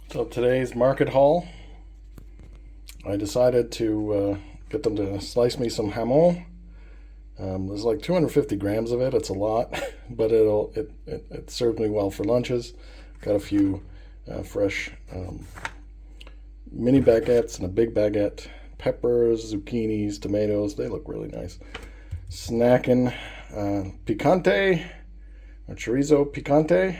So today's market haul, I decided to get them to slice me some jamon. There's like 250 grams of it. It's a lot, but it served me well for lunches. Got a few fresh mini baguettes and a big baguette. Peppers, zucchinis, tomatoes. They look really nice. Snacking picante, or chorizo picante.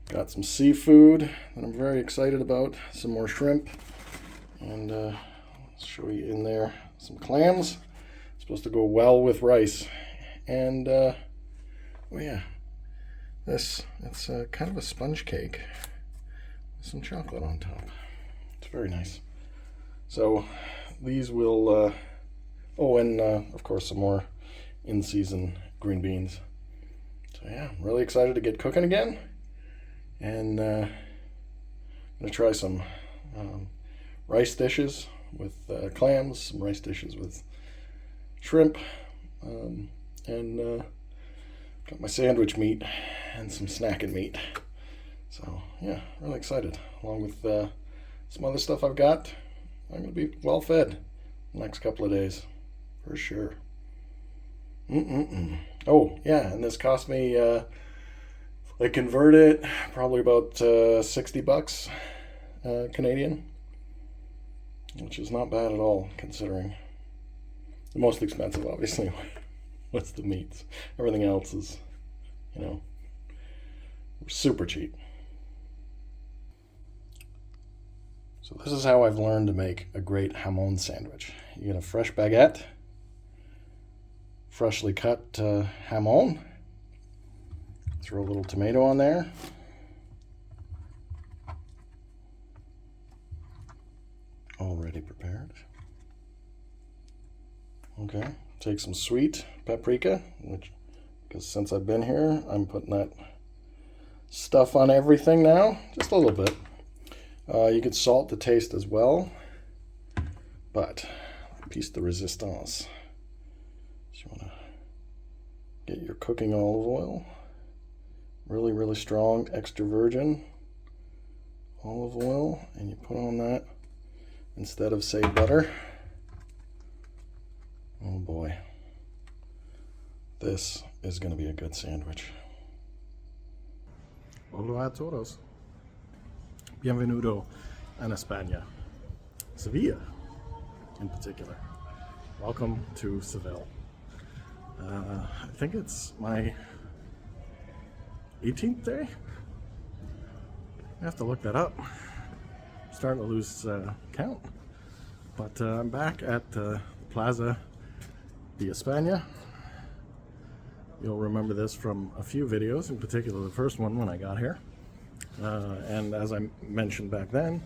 Got some seafood that I'm very excited about. Some more shrimp. And I'll show you in there some clams. Supposed to go well with rice. And, oh yeah, it's kind of a sponge cake with some chocolate on top. It's very nice. So these will, oh, and of course some more in-season green beans. So yeah, I'm really excited to get cooking again. And I'm going to try some rice dishes with clams, some rice dishes with shrimp, and got my sandwich meat and some snacking meat. So yeah, really excited. Along with some other stuff I've got, I'm going to be well fed the next couple of days, for sure. Oh yeah, and this cost me, I convert it, probably about 60 bucks Canadian, which is not bad at all, considering the most expensive, obviously, was the meats. Everything else is, super cheap. So this is how I've learned to make a great jamon sandwich. You get a fresh baguette, freshly cut jamon, throw a little tomato on there, already prepared. Okay, take some sweet paprika, because since I've been here, I'm putting that stuff on everything now, just a little bit. You could salt to taste as well, but piece de resistance. So you want to get your cooking olive oil, really, really strong extra virgin olive oil, and you put on that instead of, say, butter. Oh boy, this is going to be a good sandwich. Hola a todos. Bienvenido en España. Seville, in particular. Welcome to Seville. I think it's my 18th day? I have to look that up. I'm starting to lose count. But I'm back at the Plaza de España. You'll remember this from a few videos, in particular the first one when I got here. And as I mentioned back then,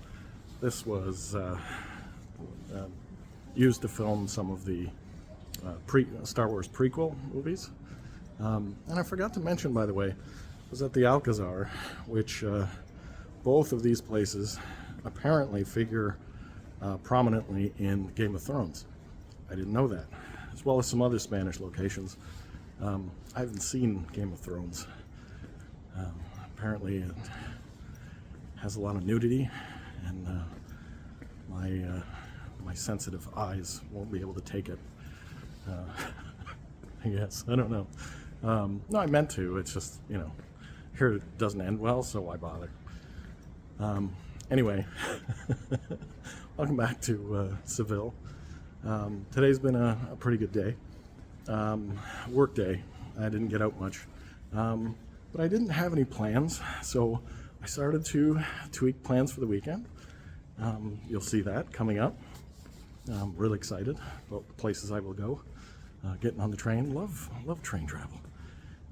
this was used to film some of the Star Wars prequel movies. And I forgot to mention, by the way, was at the Alcazar, which both of these places apparently figure prominently in Game of Thrones. I didn't know that, as well as some other Spanish locations. I haven't seen Game of Thrones. Apparently it has a lot of nudity, and my sensitive eyes won't be able to take it. I guess, I don't know. No, I meant to. It's just, here it doesn't end well, so why bother? Anyway, welcome back to Seville. Today's been a pretty good day. Work day. I didn't get out much. But I didn't have any plans, so I started to tweak plans for the weekend. You'll see that coming up. I'm really excited about the places I will go. Getting on the train, love train travel.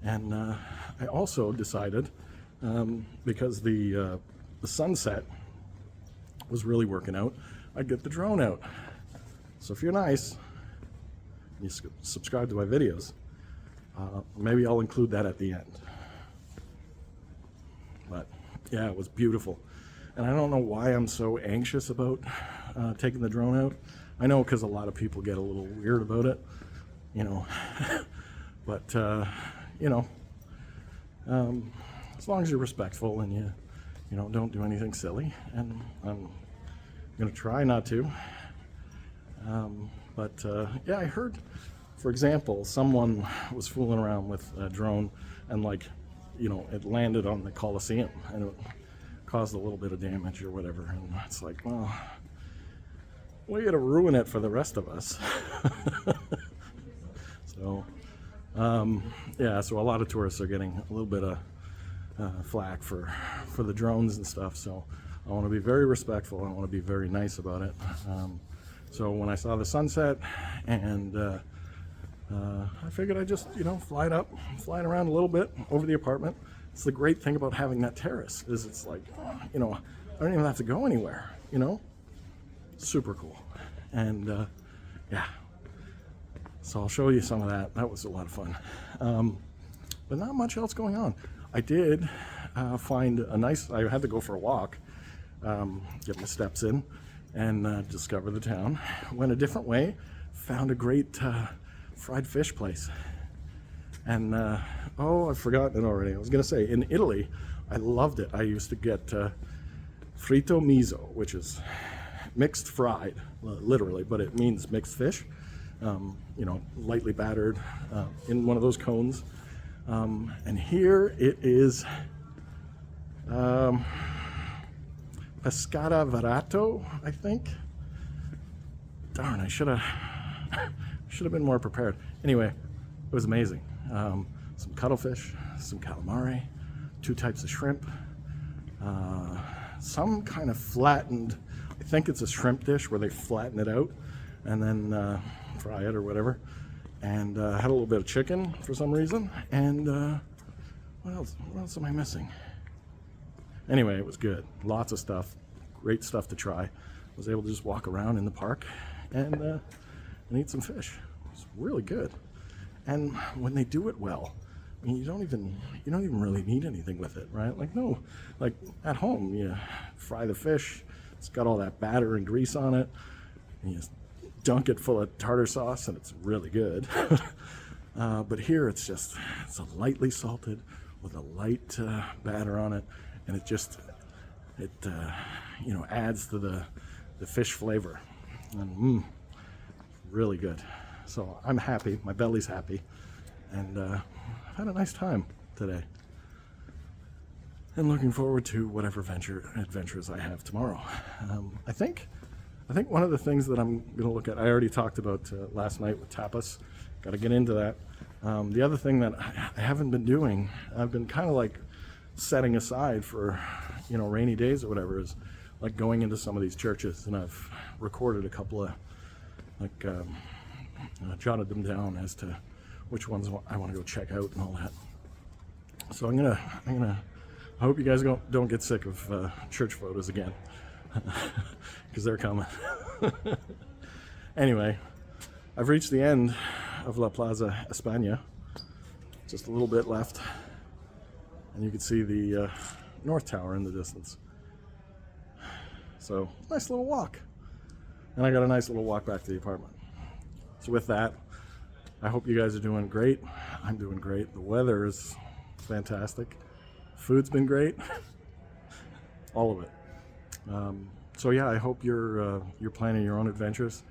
And I also decided, because the sunset was really working out, I'd get the drone out. So if you're nice, you subscribe to my videos, maybe I'll include that at the end. But yeah, it was beautiful. And I don't know why I'm so anxious about taking the drone out. I know because a lot of people get a little weird about it, but as long as you're respectful and you don't do anything silly. And I'm going to try not to. Yeah, I heard, for example, someone was fooling around with a drone and it landed on the Colosseum and it caused a little bit of damage or whatever. And it's like, well, we're going to ruin it for the rest of us. So, yeah, so a lot of tourists are getting a little bit of flack for the drones and stuff. So I want to be very respectful. I want to be very nice about it. So when I saw the sunset and I figured I'd just, fly around a little bit over the apartment. It's the great thing about having that terrace is it's like, I don't even have to go anywhere, Super cool. And yeah, so I'll show you some of that. That was a lot of fun. But not much else going on. I did find I had to go for a walk, get my steps in, and discover the town. Went a different way, found a great fried fish place. And I've forgotten it already. I was gonna say, in Italy, I loved it. I used to get frito miso, which is mixed fried, literally, but it means mixed fish. Lightly battered in one of those cones. And here it is pescata verato, I think. Darn, I should have been more prepared. Anyway, it was amazing. Some cuttlefish, some calamari, 2 types of shrimp, some kind of flattened, I think it's a shrimp dish where they flatten it out and then fry it or whatever. And had a little bit of chicken for some reason. And what else am I missing? Anyway, it was good. Lots of stuff. Great stuff to try. Was able to just walk around in the park and eat some fish. It was really good. And when they do it well, I mean, you don't even really need anything with it, right? Like at home, you fry the fish. It's got all that batter and grease on it. And you just dunk it full of tartar sauce, and it's really good. But here, it's a lightly salted with a light batter on it, and it adds to the fish flavor, and really good. So I'm happy. My belly's happy, and I've had a nice time today. And looking forward to whatever adventures I have tomorrow. I think one of the things that I'm going to look at, I already talked about last night with tapas. Got to get into that. The other thing that I haven't been doing, I've been kind of like setting aside for, rainy days or whatever, is like going into some of these churches. And I've recorded a couple of, jotted them down as to which ones I want to go check out and all that. So I hope you guys don't get sick of church photos again. Because they're coming. Anyway, I've reached the end of La Plaza España. Just a little bit left. And you can see the North Tower in the distance. So, nice little walk. And I got a nice little walk back to the apartment. So with that, I hope you guys are doing great. I'm doing great. The weather is fantastic. Food's been great. All of it. So yeah, I hope you're planning your own adventures.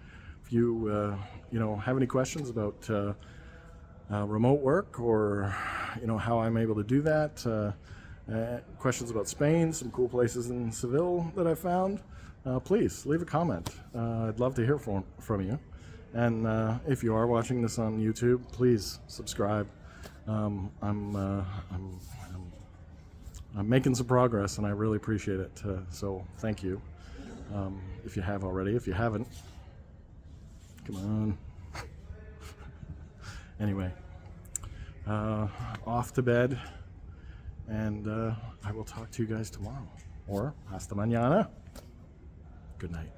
If you have any questions about remote work or how I'm able to do that, questions about Spain, some cool places in Seville that I found, please leave a comment. I'd love to hear from you. And if you are watching this on YouTube, please subscribe. I'm making some progress, and I really appreciate it. So thank you. If you have already. If you haven't, come on. Anyway, off to bed, and I will talk to you guys tomorrow. Or hasta mañana. Good night.